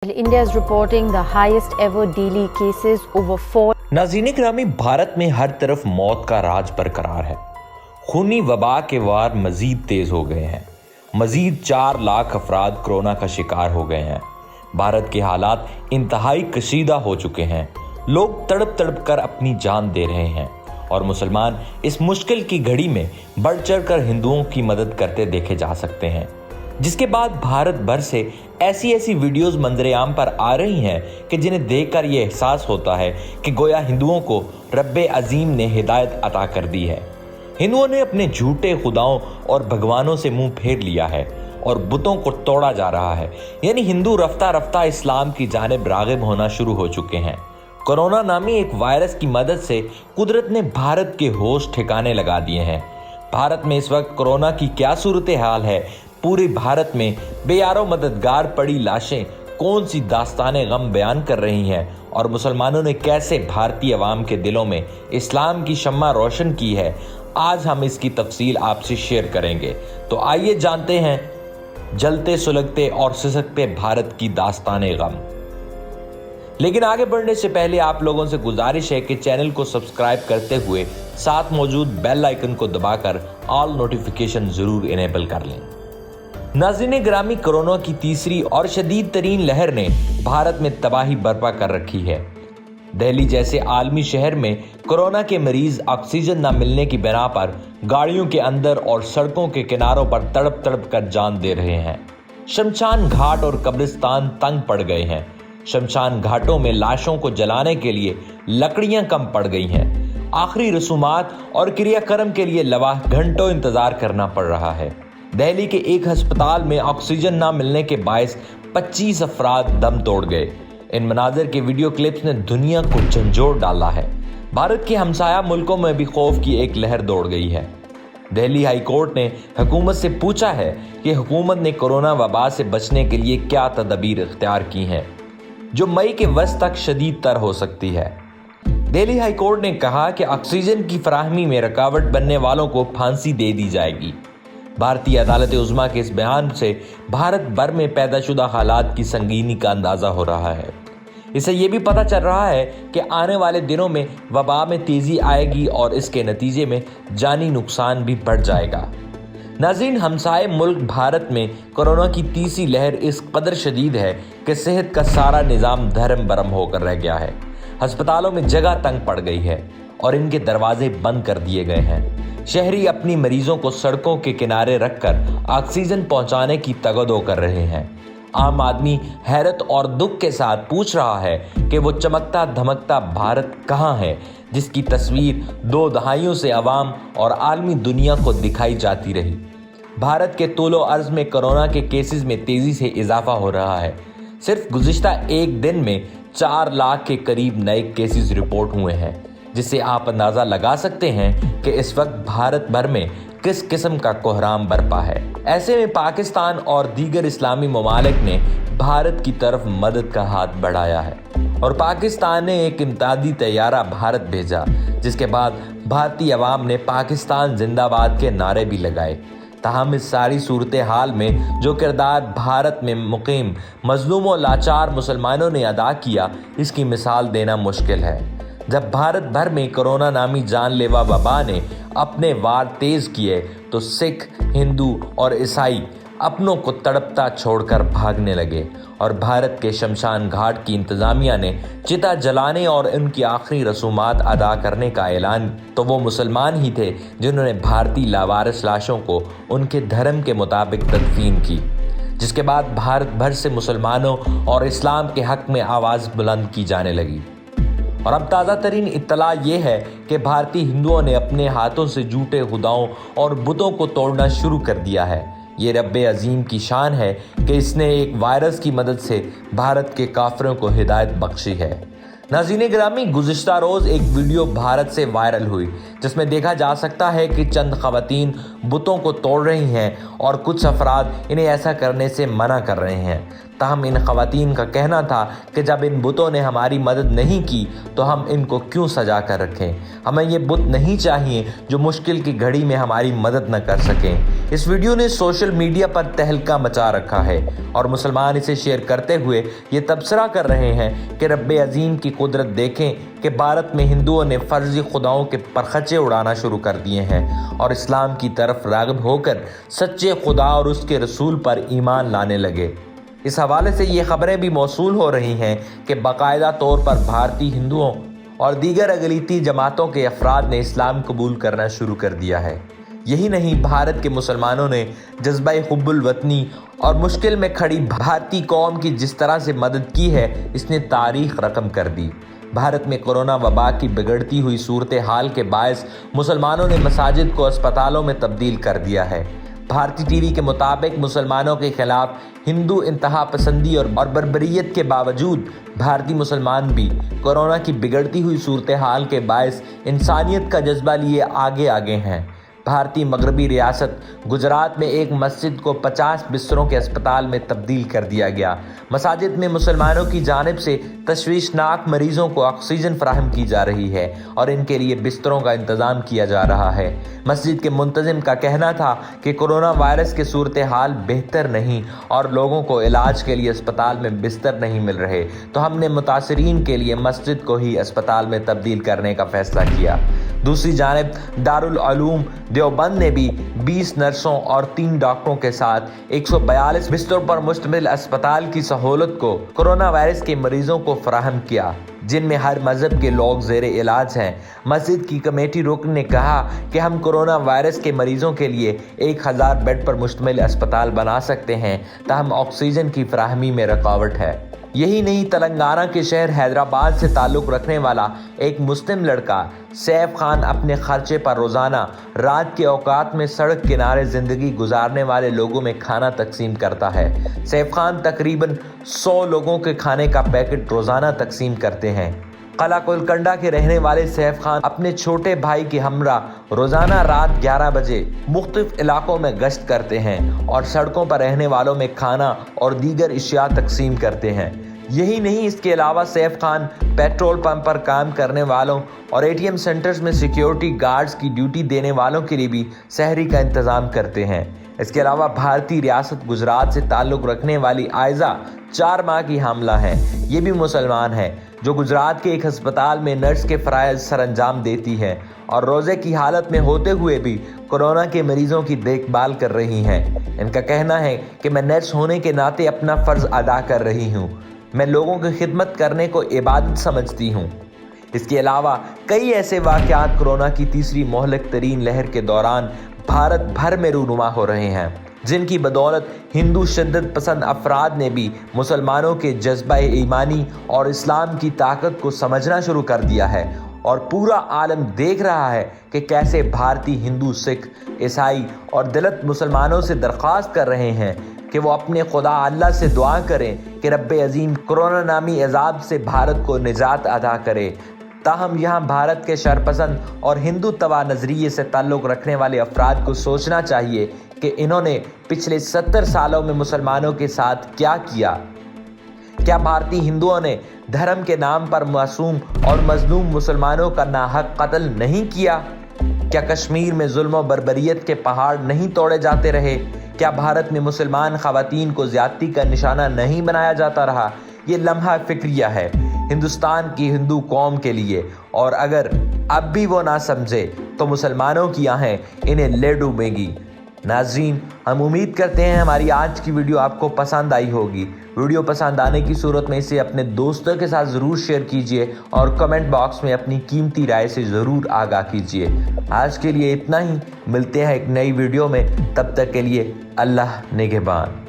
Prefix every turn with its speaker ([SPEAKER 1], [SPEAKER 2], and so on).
[SPEAKER 1] India is reporting the highest ever daily cases over 4.
[SPEAKER 2] नाज़रीन ग्रामी, भारत में हर तरफ मौत का राज बरकरार है। खूनी वबा के वार मजीद तेज हो गए हैं। मजीद 4 लाख अफराद कोरोना का शिकार हो गए हैं। भारत के हालात इंतहाई कशीदा हो चुके हैं। लोग तड़प तड़प कर अपनी जान दे रहे हैं और मुसलमान इस मुश्किल की घड़ी में बढ़ चढ़ कर हिंदुओं की मदद करते देखे जा सकते हैं। जिसके बाद भारत भर से ऐसी वीडियोस मंजरेआम पर आ रही हैं कि जिन्हें देखकर ये एहसास होता है कि गोया हिंदुओं को रब्बे अजीम ने हिदायत अता कर दी है। हिंदुओं ने अपने झूठे खुदाओं और भगवानों से मुंह फेर लिया है और बुतों को तोड़ा जा रहा है। यानी हिंदू रफ्ता रफ्ता इस्लाम की जानिब रागिब होना शुरू हो चुके हैं। कोरोना नामी एक वायरस की मदद से कुदरत ने भारत के होश ठिकाने लगा दिए हैं। भारत में इस वक्त कोरोना की क्या सूरत हाल है, पूरे भारत में बेयारो मददगार पड़ी लाशें कौन सी दास्ताने गम बयान कर रही हैं और मुसलमानों ने कैसे भारतीय अवाम के दिलों में इस्लाम की शम्मा रोशन की है, आज हम इसकी तफसील आपसे शेयर करेंगे। तो आइए जानते हैं जलते सुलगते और सिसकते भारत की दास्ताने गम। लेकिन आगे बढ़ने से पहले आप लोगों से गुजारिश है कि चैनल को सब्सक्राइब करते हुए साथ मौजूद बेल आइकन को दबाकर ऑल नोटिफिकेशन जरूर इनेबल कर लें। नाज़रीन ग्रामी, कोरोना की तीसरी और शदीद तरीन लहर ने भारत में तबाही बर्पा कर रखी है। दिल्ली जैसे आलमी शहर में कोरोना के मरीज ऑक्सीजन न मिलने की बिना पर गाड़ियों के अंदर और सड़कों के किनारों पर तड़प तड़प कर जान दे रहे हैं। शमशान घाट और कब्रिस्तान तंग पड़ गए हैं। शमशान घाटों में लाशों को जलाने के लिए लकड़ियां कम पड़ गई हैं। आखिरी रसूमात और क्रियाक्रम के लिए लवाह घंटों इंतजार करना पड़ रहा है। दिल्ली के एक अस्पताल में ऑक्सीजन ना मिलने के बायस 25 अफराद दम तोड़ गए। इन मनाजिर के वीडियो क्लिप्स ने दुनिया को झंझोड़ डाला है। भारत के हमसाया मुल्कों में भी खौफ की एक लहर दौड़ गई है। दिल्ली हाई कोर्ट ने हुकूमत से पूछा है कि हुकूमत ने कोरोना वबा से बचने के लिए क्या तदबीर इख्तियार की हैं, जो मई के वस्त तक शदीद तर हो सकती है। दिल्ली हाई कोर्ट ने कहा कि ऑक्सीजन की फराहमी में रुकावट बनने वालों को फांसी दे दी जाएगी। भारतीय अदालत उज़्मा के इस बयान से भारत भर में पैदाशुदा हालात की संगीनी का अंदाजा हो रहा है। इससे ये भी पता चल रहा है कि आने वाले दिनों में वबा में तेजी आएगी और इसके नतीजे में जानी नुकसान भी बढ़ जाएगा। नाज़रीन, हमसाए मुल्क भारत में कोरोना की तीसरी लहर इस कदर शदीद है कि सेहत का सारा निज़ाम धर्म बरम होकर रह गया है। अस्पतालों में जगह तंग पड़ गई है और इनके दरवाजे बंद कर दिए गए हैं। शहरी अपनी मरीजों को सड़कों के किनारे रखकर ऑक्सीजन पहुंचाने की तगदो कर रहे हैं। आम आदमी हैरत और दुख के साथ पूछ रहा है कि वो चमकता धमकता भारत कहाँ है, जिसकी तस्वीर 2 दहाइयों से अवाम और आलमी दुनिया को दिखाई जाती रही। भारत के तूलो अर्ज में कोरोना के केसेस में तेजी से इजाफा हो रहा है। सिर्फ गुज़िश्ता एक दिन में 4 लाख के करीब नए केसेस रिपोर्ट हुए हैं, जिससे आप अंदाज़ा लगा सकते हैं कि इस वक्त भारत भर में किस किस्म का कोहराम बरपा है। ऐसे में पाकिस्तान और दीगर इस्लामी ममालिक ने भारत की तरफ मदद का हाथ बढ़ाया है और पाकिस्तान ने एक इमदादी तैयारा भारत भेजा, जिसके बाद भारतीय अवाम ने पाकिस्तान जिंदाबाद के नारे भी लगाए। ताहम इस सारी सूरत हाल में जो किरदार भारत में मुकीम मजलूम और लाचार मुसलमानों ने अदा किया, इसकी मिसाल देना मुश्किल है। जब भारत भर में कोरोना नामी जानलेवा वबा ने अपने वार तेज किए तो सिख, हिंदू और ईसाई अपनों को तड़पता छोड़कर भागने लगे और भारत के शमशान घाट की इंतजामिया ने चिता जलाने और उनकी आखिरी रसूमात अदा करने का ऐलान, तो वो मुसलमान ही थे जिन्होंने भारतीय लावारिस लाशों को उनके धर्म के मुताबिक तदफीन की। जिसके बाद भारत भर से मुसलमानों और इस्लाम के हक में आवाज़ बुलंद की जाने लगी। और अब ताज़ा तरीन इत्तला ये है कि भारतीय हिंदुओं ने अपने हाथों से झूठे खुदाओं और बुतों को तोड़ना शुरू कर दिया है। ये रब्बे अजीम की शान है कि इसने एक वायरस की मदद से भारत के काफिरों को हिदायत बख्शी है। नाज़रीन ग्रामी, गुज़िश्ता रोज़ एक वीडियो भारत से वायरल हुई जिसमें देखा जा सकता है कि चंद खवातीन बुतों को तोड़ रही हैं और कुछ अफराद इन्हें ऐसा करने से मना कर रहे हैं। ताहम इन खवातीन का कहना था कि जब इन बुतों ने हमारी मदद नहीं की तो हम इनको क्यों सजा कर रखें। हमें ये बुत नहीं चाहिए जो मुश्किल की घड़ी में हमारी मदद न कर सकें। इस वीडियो ने सोशल मीडिया पर तहलका मचा रखा है और मुसलमान इसे शेयर करते हुए ये तबसरा कर रहे हैं कि रब्बे अजीम की कुदरत देखें कि भारत में हिंदुओं ने फर्जी खुदाओं के परखचे उड़ाना शुरू कर दिए हैं और इस्लाम की तरफ राग़िब होकर सच्चे खुदा और उसके रसूल पर ईमान लाने लगे। इस हवाले से ये खबरें भी मौसूल हो रही हैं कि बाकायदा तौर पर भारतीय हिंदुओं और दीगर अक़लीती जमातों के अफराद ने इस्लाम कबूल करना शुरू कर दिया है। यही नहीं, भारत के मुसलमानों ने जज्बा हुब्बुल वतनी और मुश्किल में खड़ी भारतीय कौम की जिस तरह से मदद की है, इसने तारीख रकम कर दी। भारत में कोरोना वबा की बिगड़ती हुई सूरत हाल के बायस मुसलमानों ने मसाजिद को अस्पतालों में तब्दील कर दिया है। भारतीय टीवी के मुताबिक मुसलमानों के खिलाफ हिंदू इंतहा पसंदी और बर्बरियत के बावजूद भारतीय मुसलमान भी कोरोना की बिगड़ती हुई सूरत हाल के बायस इंसानियत का जज्बा लिए आगे आगे हैं। भारतीय मगरबी रियासत गुजरात में एक मस्जिद को 50 बिस्तरों के अस्पताल में तब्दील कर दिया गया। मसाजिद में मुसलमानों की जानिब से तशवीशनाक मरीजों को ऑक्सीजन फराहम की जा रही है और इनके लिए बिस्तरों का इंतज़ाम किया जा रहा है। मस्जिद के मुंतजिम का कहना था कि कोरोना वायरस के सूरत हाल बेहतर नहीं और लोगों को इलाज के लिए अस्पताल में बिस्तर नहीं मिल रहे, तो हमने मुतासरीन के लिए मस्जिद को ही अस्पताल में तब्दील करने का फैसला किया। दूसरी जानिब दारुल उलूम देवबंद ने भी 20 नर्सों और 3 डॉक्टरों के साथ 142 बिस्तरों पर मुश्तमिल अस्पताल की सहूलत को कोरोना वायरस के मरीजों को फराहम किया, जिनमें हर मजहब के लोग ज़ेरे इलाज हैं। मस्जिद की कमेटी रुकन ने कहा कि हम कोरोना वायरस के मरीजों के लिए 1000 बेड पर मुश्तमिल अस्पताल बना सकते हैं, ताहम ऑक्सीजन की फराहमी में रुकावट है। यही नहीं, तेलंगाना के शहर हैदराबाद से ताल्लुक़ रखने वाला एक मुस्लिम लड़का सैफ खान अपने खर्चे पर रोज़ाना रात के औकात में सड़क किनारे ज़िंदगी गुजारने वाले लोगों में खाना तकसीम करता है। सैफ खान तकरीबन 100 लोगों के खाने का पैकेट रोज़ाना तकसीम करते हैं। कला कुलकंडा के रहने वाले सैफ खान अपने छोटे भाई के हमरा रोज़ाना रात 11 बजे मुख्तलिफ इलाकों में गश्त करते हैं और सड़कों पर रहने वालों में खाना और दीगर अशिया तकसीम करते हैं। यही नहीं, इसके अलावा सैफ खान पेट्रोल पंप पर काम करने वालों और ATM सेंटर्स में सिक्योरिटी गार्ड्स की ड्यूटी देने वालों के लिए भी सहरी का इंतज़ाम करते हैं। इसके अलावा भारतीय रियासत गुजरात से ताल्लुक़ रखने वाली आयजा 4 माह की हामला है। ये भी मुसलमान है जो गुजरात के एक अस्पताल में नर्स के फ़राइज़ सरअंजाम देती है और रोज़े की हालत में होते हुए भी कोरोना के मरीज़ों की देखभाल कर रही हैं। इनका कहना है कि मैं नर्स होने के नाते अपना फ़र्ज़ अदा कर रही हूँ। मैं लोगों की खिदमत करने को इबादत समझती हूँ। इसके अलावा कई ऐसे वाक़यात कोरोना की तीसरी मोहलिक तरीन लहर के दौरान भारत भर में रूनुमा हो रहे हैं, जिनकी बदौलत हिंदू शिद्दत पसंद अफराद ने भी मुसलमानों के जज्बा ईमानी और इस्लाम की ताकत को समझना शुरू कर दिया है और पूरा आलम देख रहा है कि कैसे भारतीय हिंदू, सिख, ईसाई और दलित मुसलमानों से दरख्वास्त कर रहे हैं कि वो अपने खुदा अल्लाह से दुआ करें कि रब्बे अजीम कोरोना नामी अजाब से भारत को निजात अदा करे। ताहम यहाँ भारत के शरपसंद और हिंदू तवा नज़रिए से ताल्लुक़ रखने वाले अफराद को सोचना चाहिए कि इन्होंने पिछले 70 सालों में मुसलमानों के साथ क्या किया। क्या भारतीय हिंदुओं ने धर्म के नाम पर मासूम और मजलूम मुसलमानों का नाहक कत्ल नहीं किया? क्या कश्मीर में जुल्म और बर्बरियत के पहाड़ नहीं तोड़े जाते रहे? क्या भारत में मुसलमान ख़वातीन को ज़्यादती का निशाना नहीं बनाया जाता रहा? ये लम्हा फ़िक्रिया है हिंदुस्तान की हिंदू कौम के लिए, और अगर अब भी वो ना समझे तो मुसलमानों की आहें इन्हें ले डूबेंगी। नाज़रीन, हम उम्मीद करते हैं हमारी आज की वीडियो आपको पसंद आई होगी। वीडियो पसंद आने की सूरत में इसे अपने दोस्तों के साथ ज़रूर शेयर कीजिए और कमेंट बॉक्स में अपनी कीमती राय से ज़रूर आगाह कीजिए। आज के लिए इतना ही, मिलते हैं एक नई वीडियो में, तब तक के लिए अल्लाह निगहबान।